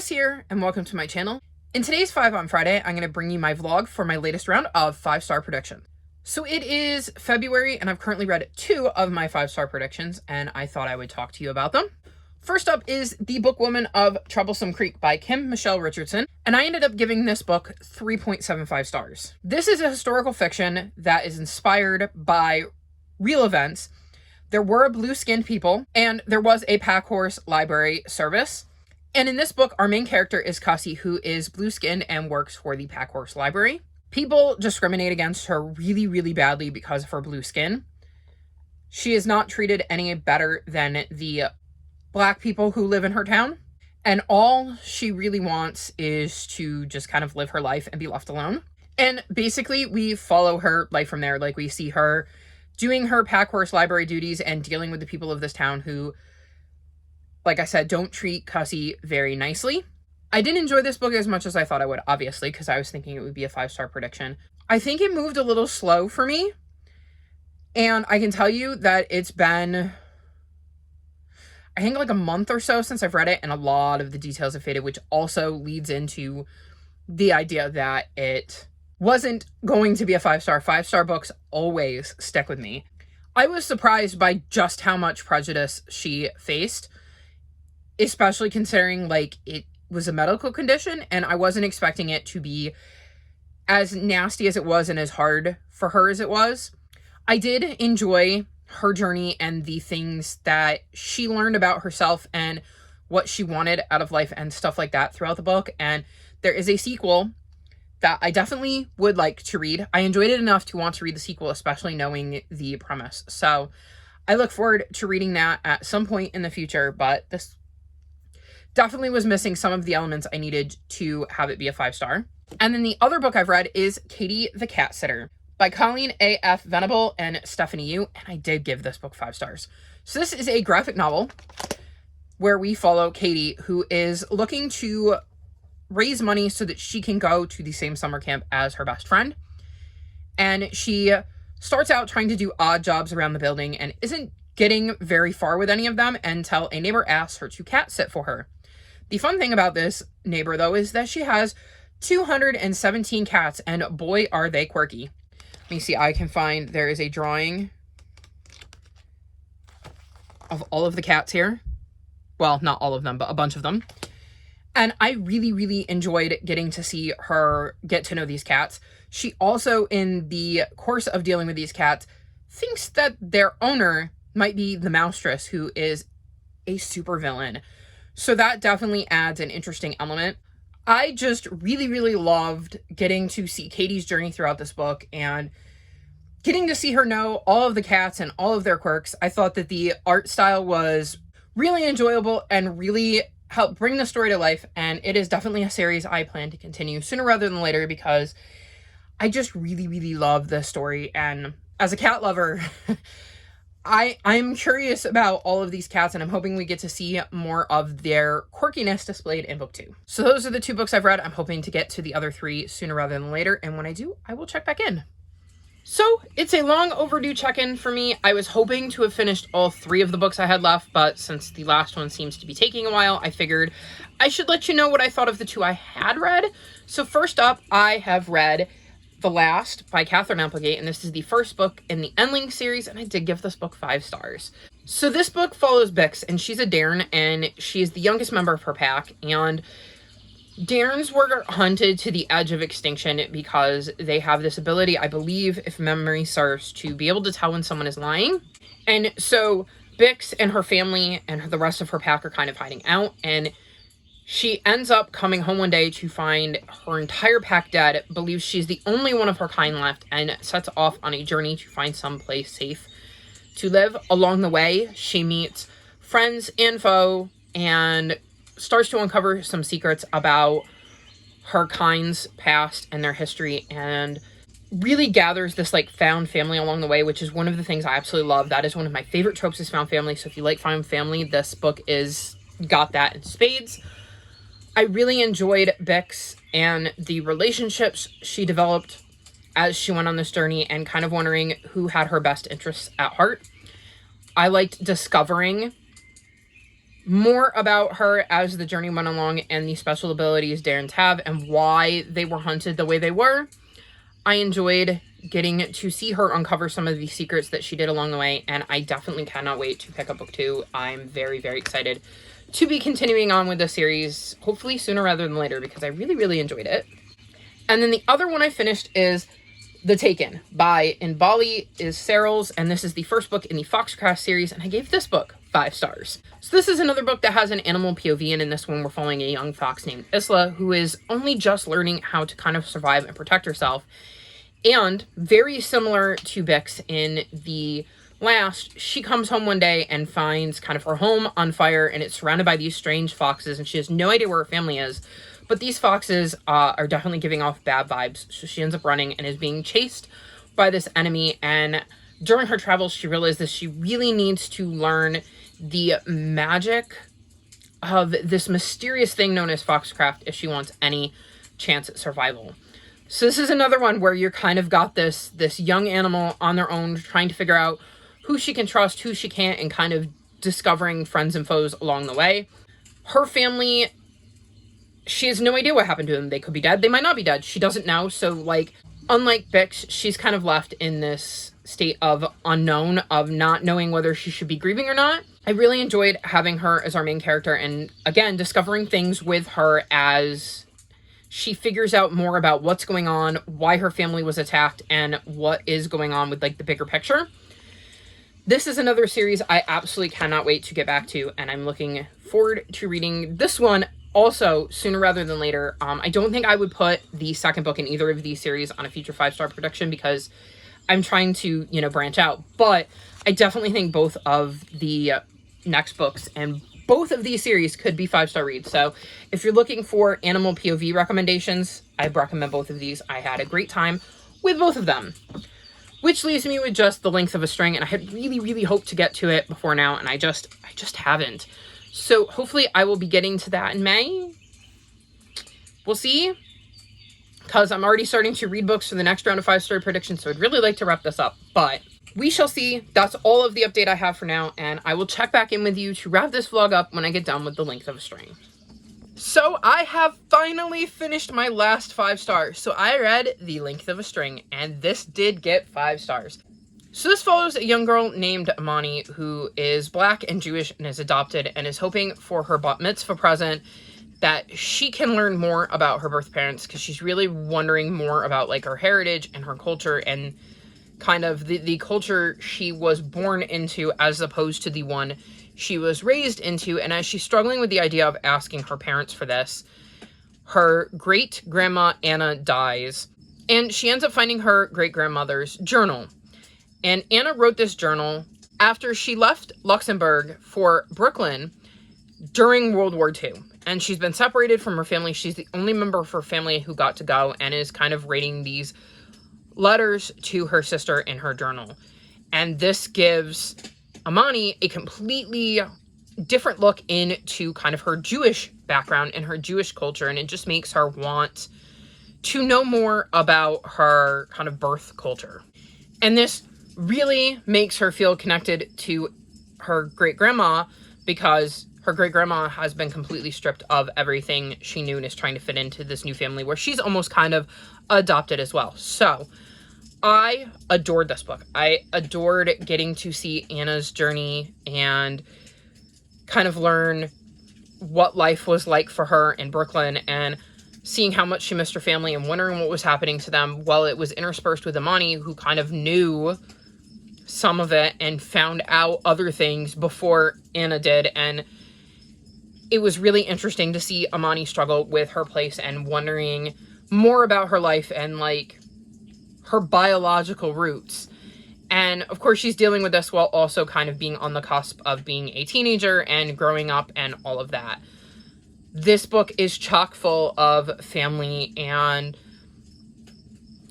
Jess here, and welcome to my channel. In today's 5 on Friday, I'm going to bring you my vlog for my latest round of 5-star predictions. So it is February, and I've currently read 2 of my 5-star predictions, and I thought I would talk to you about them. First up is The Bookwoman of Troublesome Creek by Kim Michelle Richardson, and I ended up giving this book 3.75 stars. This is a historical fiction that is inspired by real events. There were blue-skinned people, and there was a pack horse library service. And in this book, our main character is Cassie, who is blue-skinned and works for the pack horse library. People discriminate against her really, really badly because of her blue skin. She is not treated any better than the Black people who live in her town. And all she really wants is to just kind of live her life and be left alone. And basically, we follow her life from there. Like, we see her doing her pack horse library duties and dealing with the people of this town who, like I said, don't treat Cassie very nicely. I didn't enjoy this book as much as I thought I would, obviously, because I was thinking it would be a 5-star prediction. I think it moved a little slow for me. And I can tell you that it's been, I think, like a month or so since I've read it, and a lot of the details have faded, which also leads into the idea that it wasn't going to be a 5-star. 5-star books always stick with me. I was surprised by just how much prejudice she faced, especially considering, like, it was a medical condition, and I wasn't expecting it to be as nasty as it was and as hard for her as it was. I did enjoy her journey and the things that she learned about herself and what she wanted out of life and stuff like that throughout the book. And there is a sequel that I definitely would like to read. I enjoyed it enough to want to read the sequel, especially knowing the premise. So I look forward to reading that at some point in the future, but this definitely was missing some of the elements I needed to have it be a 5-star. And then the other book I've read is Katie the Cat Sitter by Colleen A.F. Venable and Stephanie Yu, and I did give this book 5 stars. So this is a graphic novel where we follow Katie, who is looking to raise money so that she can go to the same summer camp as her best friend. And she starts out trying to do odd jobs around the building and isn't getting very far with any of them until a neighbor asks her to cat sit for her. The fun thing about this neighbor, though, is that she has 217 cats, and boy, are they quirky. Let me see, I can find, there is a drawing of all of the cats here. Well, not all of them, but a bunch of them. And I really, really enjoyed getting to see her get to know these cats. She also, in the course of dealing with these cats, thinks that their owner might be the Mousetress, who is a super villain. So that definitely adds an interesting element. I just really, really loved getting to see Katie's journey throughout this book and getting to see her know all of the cats and all of their quirks. I thought that the art style was really enjoyable and really helped bring the story to life. And it is definitely a series I plan to continue sooner rather than later because I just really, really love this story. And as a cat lover, I'm curious about all of these cats, and I'm hoping we get to see more of their quirkiness displayed in book 2. So those are the 2 books I've read. I'm hoping to get to the other 3 sooner rather than later, and when I do, I will check back in. So it's a long overdue check-in for me. I was hoping to have finished all 3 of the books I had left, but since the last one seems to be taking a while, I figured I should let you know what I thought of the 2 I had read. So first up, I have read The Last by Catherine Applegate, and this is the first book in the Endling series, and I did give this book 5 stars. So this book follows Bix, and she's a Dairn, and she is the youngest member of her pack, and Dairns were hunted to the edge of extinction because they have this ability, I believe, if memory serves, to be able to tell when someone is lying. And so Bix and her family and the rest of her pack are kind of hiding out, and she ends up coming home one day to find her entire pack dead, believes she's the only one of her kind left, and sets off on a journey to find some place safe to live. Along the way, she meets friends and foe and starts to uncover some secrets about her kind's past and their history, and really gathers this, like, found family along the way, which is one of the things I absolutely love. That is one of my favorite tropes, is found family. So if you like found family, this book is got that in spades. I really enjoyed Bix and the relationships she developed as she went on this journey, and kind of wondering who had her best interests at heart. I liked discovering more about her as the journey went along and the special abilities Darrens have and why they were hunted the way they were. I enjoyed getting to see her uncover some of the secrets that she did along the way, and I definitely cannot wait to pick up book 2. I'm very, very excited to be continuing on with the series, hopefully sooner rather than later, because I really, really enjoyed it. And then the other one I finished is The Taken by In Bali is Serrals, and this is the first book in the Foxcraft series, and I gave this book 5 stars. So this is another book that has an animal POV, and in this one we're following a young fox named Isla, who is only just learning how to kind of survive and protect herself. And very similar to Bix in the last, she comes home one day and finds kind of her home on fire, and it's surrounded by these strange foxes, and she has no idea where her family is. But these foxes are definitely giving off bad vibes, so she ends up running and is being chased by this enemy. And during her travels, she realizes she really needs to learn the magic of this mysterious thing known as Foxcraft if she wants any chance at survival. So this is another one where you're kind of got this young animal on their own, trying to figure out who she can trust, who she can't, and kind of discovering friends and foes along the way. Her family, she has no idea what happened to them. They could be dead. They might not be dead. She doesn't know. So, like, unlike Bix, she's kind of left in this state of unknown, of not knowing whether she should be grieving or not. I really enjoyed having her as our main character, and again, discovering things with her as she figures out more about what's going on, why her family was attacked, and what is going on with, like, the bigger picture. This is another series I absolutely cannot wait to get back to, and I'm looking forward to reading this one also sooner rather than later. I don't think I would put the second book in either of these series on a future 5-star prediction because I'm trying to, branch out. But I definitely think both of the next books and both of these series could be 5-star reads. So if you're looking for animal POV recommendations, I recommend both of these. I had a great time with both of them. Which leaves me with just The Length of a String, and I had really, really hoped to get to it before now, and I just haven't. So hopefully I will be getting to that in May. We'll see. Because I'm already starting to read books for the next round of 5-star predictions, so I'd really like to wrap this up. But we shall see. That's all of the update I have for now, and I will check back in with you to wrap this vlog up when I get done with The Length of a String. So I have finally finished my last 5 stars. So I read The Length of a String, and this did get 5 stars. So this follows a young girl named Amani who is Black and Jewish and is adopted and is hoping for her bat mitzvah present that she can learn more about her birth parents, because she's really wondering more about, like, her heritage and her culture and kind of the culture she was born into as opposed to the one she was raised into. And as she's struggling with the idea of asking her parents for this, her great-grandma Anna dies, and she ends up finding her great-grandmother's journal. And Anna wrote this journal after she left Luxembourg for Brooklyn during World War II. And she's been separated from her family. She's the only member of her family who got to go, and is kind of writing these letters to her sister in her journal. And this gives Amani a completely different look into kind of her Jewish background and her Jewish culture, and it just makes her want to know more about her kind of birth culture. And this really makes her feel connected to her great-grandma, because her great-grandma has been completely stripped of everything she knew and is trying to fit into this new family where she's almost kind of adopted as well. So I adored this book. I adored getting to see Anna's journey and kind of learn what life was like for her in Brooklyn, and seeing how much she missed her family and wondering what was happening to them, while it was interspersed with Amani, who kind of knew some of it and found out other things before Anna did. And it was really interesting to see Amani struggle with her place and wondering more about her life and, like, her biological roots. And of course she's dealing with this while also kind of being on the cusp of being a teenager and growing up and all of that. This book is chock full of family, and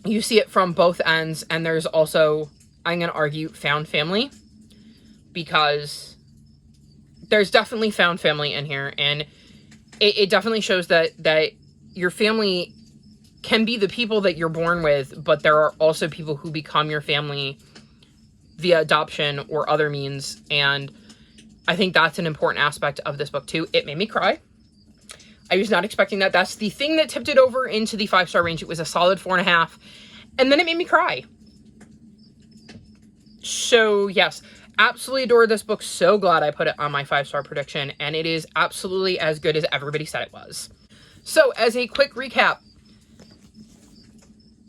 you see it from both ends. And there's also, I'm going to argue, found family, because there's definitely found family in here, and it definitely shows that your family can be the people that you're born with, but there are also people who become your family via adoption or other means. And I think that's an important aspect of this book too. It made me cry. I was not expecting that. That's the thing that tipped it over into the 5-star range. It was a solid 4.5. And then it made me cry. So yes, absolutely adore this book. So glad I put it on my 5-star prediction. And it is absolutely as good as everybody said it was. So as a quick recap.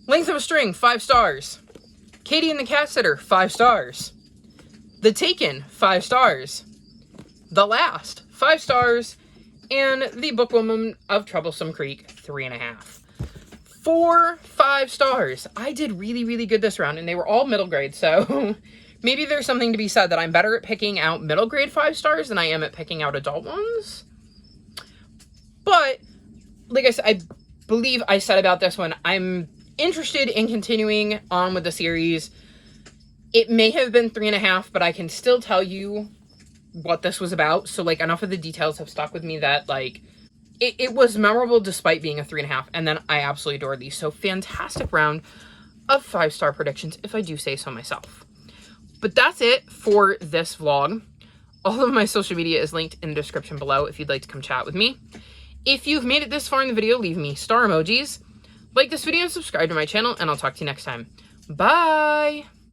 Length of a String, 5 stars. Katie and the Cat Sitter, 5 stars. The Taken, 5 stars. The Last, 5 stars. And The Bookwoman of Troublesome Creek, 3.5. 4 5 stars. I did really, really good this round, and they were all middle grade, so maybe there's something to be said that I'm better at picking out middle grade 5 stars than I am at picking out adult ones. But, like I said, I believe I said about this one, I'm interested in continuing on with the series. It may have been 3.5, but I can still tell you what this was about. So, like, enough of the details have stuck with me that, like, it was memorable despite being a 3.5. And then I absolutely adored these. So, fantastic round of 5-star predictions, if I do say so myself. But that's it for this vlog. All of my social media is linked in the description below if you'd like to come chat with me. If you've made it this far in the video, leave me star emojis. Like this video and subscribe to my channel, and I'll talk to you next time. Bye!